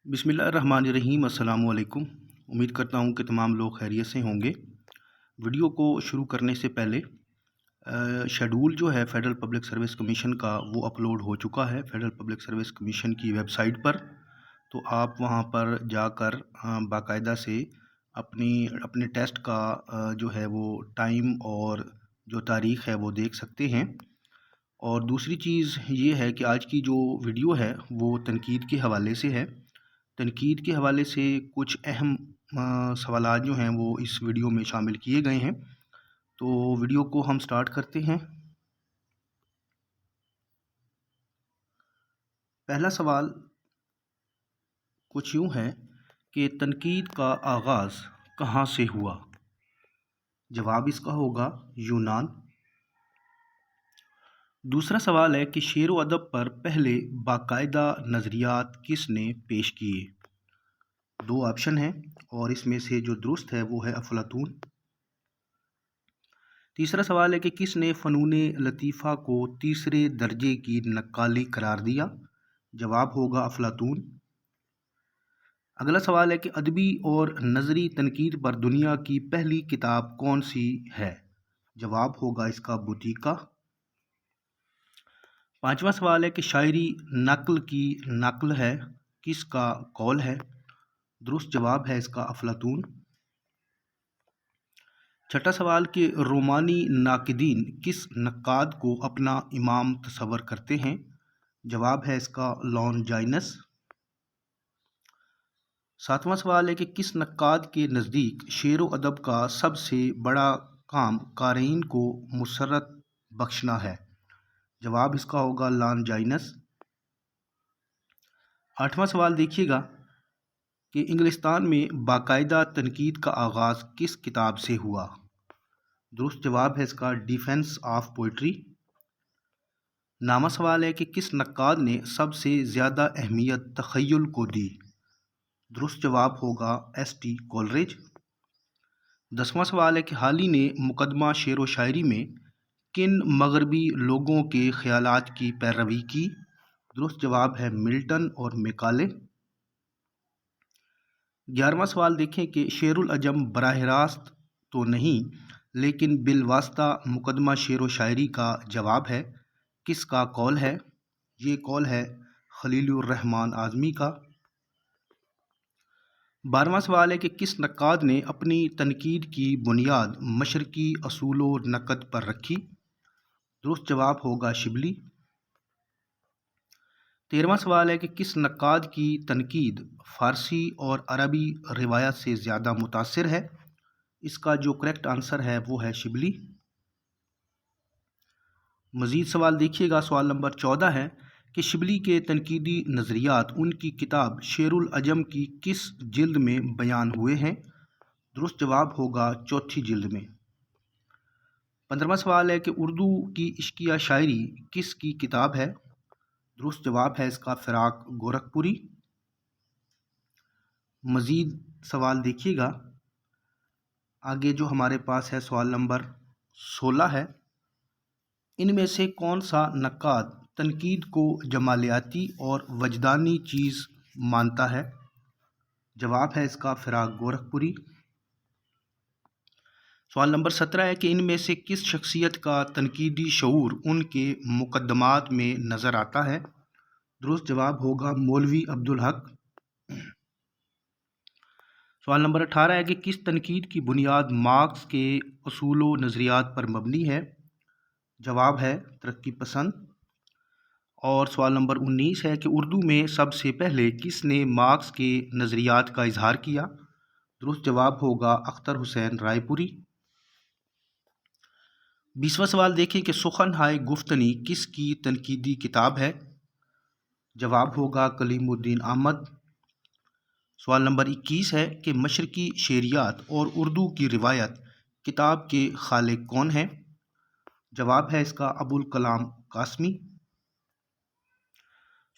بسم اللہ الرحمن الرحیم۔ السلام علیکم۔ امید کرتا ہوں کہ تمام لوگ خیریت سے ہوں گے۔ ویڈیو کو شروع کرنے سے پہلے شیڈول جو ہے فیڈرل پبلک سروس کمیشن کا وہ اپلوڈ ہو چکا ہے فیڈرل پبلک سروس کمیشن کی ویب سائٹ پر، تو آپ وہاں پر جا کر باقاعدہ سے اپنے ٹیسٹ کا جو ہے وہ ٹائم اور جو تاریخ ہے وہ دیکھ سکتے ہیں۔ اور دوسری چیز یہ ہے کہ آج کی جو ویڈیو ہے وہ تنقید کے حوالے سے ہے۔ تنقید کے حوالے سے کچھ اہم سوالات جو ہیں وہ اس ویڈیو میں شامل کیے گئے ہیں، تو ویڈیو کو ہم سٹارٹ کرتے ہیں۔ پہلا سوال کچھ یوں ہے کہ تنقید کا آغاز کہاں سے ہوا؟ جواب اس کا ہوگا یونان۔ دوسرا سوال ہے کہ شعر و ادب پر پہلے باقاعدہ نظریات کس نے پیش کیے؟ دو آپشن ہیں اور اس میں سے جو درست ہے وہ ہے افلاطون۔ تیسرا سوال ہے کہ کس نے فنون لطیفہ کو تیسرے درجے کی نقالی قرار دیا؟ جواب ہوگا افلاطون۔ اگلا سوال ہے کہ ادبی اور نظری تنقید پر دنیا کی پہلی کتاب کون سی ہے؟ جواب ہوگا اس کا بوتیکا۔ پانچواں سوال ہے کہ شاعری نقل کی نقل ہے، کس کا قول ہے؟ درست جواب ہے اس کا افلاطون۔ چھٹا سوال کہ رومانی ناقدین کس نقاد کو اپنا امام تصور کرتے ہیں؟ جواب ہے اس کا لونجائنس۔ ساتواں سوال ہے کہ کس نقاد کے نزدیک شعر و ادب کا سب سے بڑا کام قارئین کو مسرت بخشنا ہے؟ جواب اس کا ہوگا لونجائنس۔ آٹھواں سوال دیکھیے گا کہ انگلستان میں باقاعدہ تنقید کا آغاز کس کتاب سے ہوا؟ درست جواب ہے اس کا ڈیفینس آف پوئٹری۔ نامہ سوال ہے کہ کس نقاد نے سب سے زیادہ اہمیت تخیل کو دی؟ درست جواب ہوگا ایس ٹی کولریج۔ دسواں سوال ہے کہ حالی نے مقدمہ شعر و شاعری میں کن مغربی لوگوں کے خیالات کی پیروی کی؟ درست جواب ہے ملٹن اور میکالے۔ 11واں سوال دیکھیں کہ شعر العجم براہ راست تو نہیں لیکن بالواسطہ مقدمہ شعر و شاعری کا جواب ہے، کس کا قول ہے؟ یہ قول ہے خلیل الرحمن اعظمی کا۔ 12واں سوال ہے کہ کس نقاد نے اپنی تنقید کی بنیاد مشرقی اصول و نقد پر رکھی؟ درست جواب ہوگا شبلی۔ 13واں سوال ہے کہ کس نقاد کی تنقید فارسی اور عربی روایت سے زیادہ متاثر ہے؟ اس کا جو کریکٹ آنسر ہے وہ ہے شبلی۔ مزید سوال دیکھیے گا، سوال نمبر 14 ہے کہ شبلی کے تنقیدی نظریات ان کی کتاب شعر العجم کی کس جلد میں بیان ہوئے ہیں؟ درست جواب ہوگا چوتھی جلد میں۔ 15واں سوال ہے کہ اردو کی عشقیہ شاعری کس کی کتاب ہے؟ درست جواب ہے اس کا فراق گورکھپوری۔ مزید سوال دیکھیے گا، آگے جو ہمارے پاس ہے سوال نمبر 16 ہے، ان میں سے کون سا نقاد تنقید کو جمالیاتی اور وجدانی چیز مانتا ہے؟ جواب ہے اس کا فراق گورکھپوری۔ سوال نمبر 17 ہے کہ ان میں سے کس شخصیت کا تنقیدی شعور ان کے مقدمات میں نظر آتا ہے؟ درست جواب ہوگا مولوی عبدالحق۔ سوال نمبر 18 ہے کہ کس تنقید کی بنیاد مارکس کے اصول و نظریات پر مبنی ہے؟ جواب ہے ترقی پسند۔ اور سوال نمبر 19 ہے کہ اردو میں سب سے پہلے کس نے مارکس کے نظریات کا اظہار کیا؟ درست جواب ہوگا اختر حسین رائے پوری۔ 20واں سوال دیکھیں کہ سخن ہائے گفتنی کس کی تنقیدی کتاب ہے؟ جواب ہوگا کلیم الدین احمد۔ سوال نمبر 21 ہے کہ مشرقی شعریات اور اردو کی روایت کتاب کے خالق کون ہیں؟ جواب ہے اس کا ابوالکلام قاسمی۔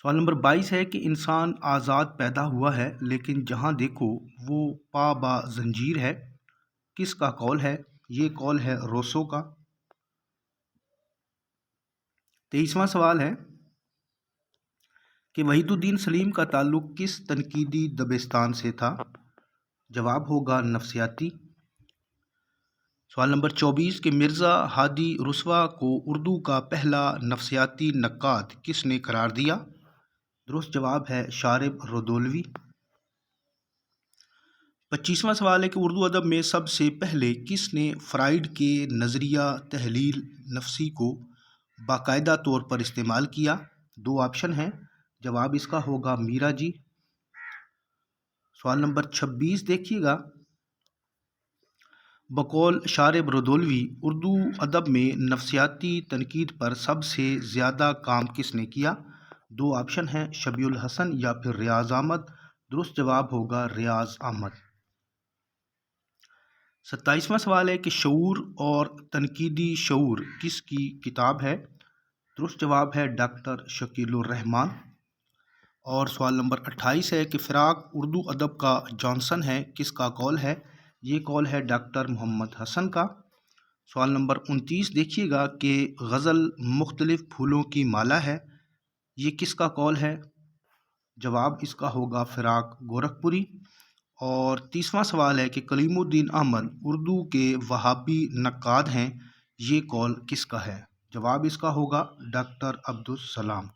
سوال نمبر 22 ہے کہ انسان آزاد پیدا ہوا ہے لیکن جہاں دیکھو وہ پا با زنجیر ہے، کس کا قول ہے؟ یہ قول ہے روسو کا۔ 23واں سوال ہے کہ وحید الدین سلیم کا تعلق کس تنقیدی دبستان سے تھا؟ جواب ہوگا نفسیاتی۔ سوال نمبر 24 کہ مرزا ہادی رسوا کو اردو کا پہلا نفسیاتی نقاد کس نے قرار دیا؟ درست جواب ہے شارب رودولوی۔ 25واں سوال ہے کہ اردو ادب میں سب سے پہلے کس نے فرائیڈ کے نظریہ تحلیل نفسی کو باقاعدہ طور پر استعمال کیا؟ 2 آپشن ہیں، جواب اس کا ہوگا میرا جی۔ سوال نمبر 26 دیکھیے گا، بقول شارب رودولوی اردو ادب میں نفسیاتی تنقید پر سب سے زیادہ کام کس نے کیا؟ 2 آپشن ہیں، شبیہ الحسن یا پھر ریاض احمد۔ درست جواب ہوگا ریاض احمد۔ 27واں سوال ہے کہ شعور اور تنقیدی شعور کس کی کتاب ہے؟ درست جواب ہے ڈاکٹر شکیل الرحمان۔ اور سوال نمبر 28 ہے کہ فراق اردو ادب کا جانسن ہے، کس کا قول ہے؟ یہ قول ہے ڈاکٹر محمد حسن کا۔ سوال نمبر 29 دیکھیے گا کہ غزل مختلف پھولوں کی مالا ہے، یہ کس کا قول ہے؟ جواب اس کا ہوگا فراق گورکھپوری۔ اور 30واں سوال ہے کہ کلیم الدین احمد اردو کے وہابی نقاد ہیں، یہ قول کس کا ہے؟ جواب اس کا ہوگا ڈاکٹر عبدالسلام۔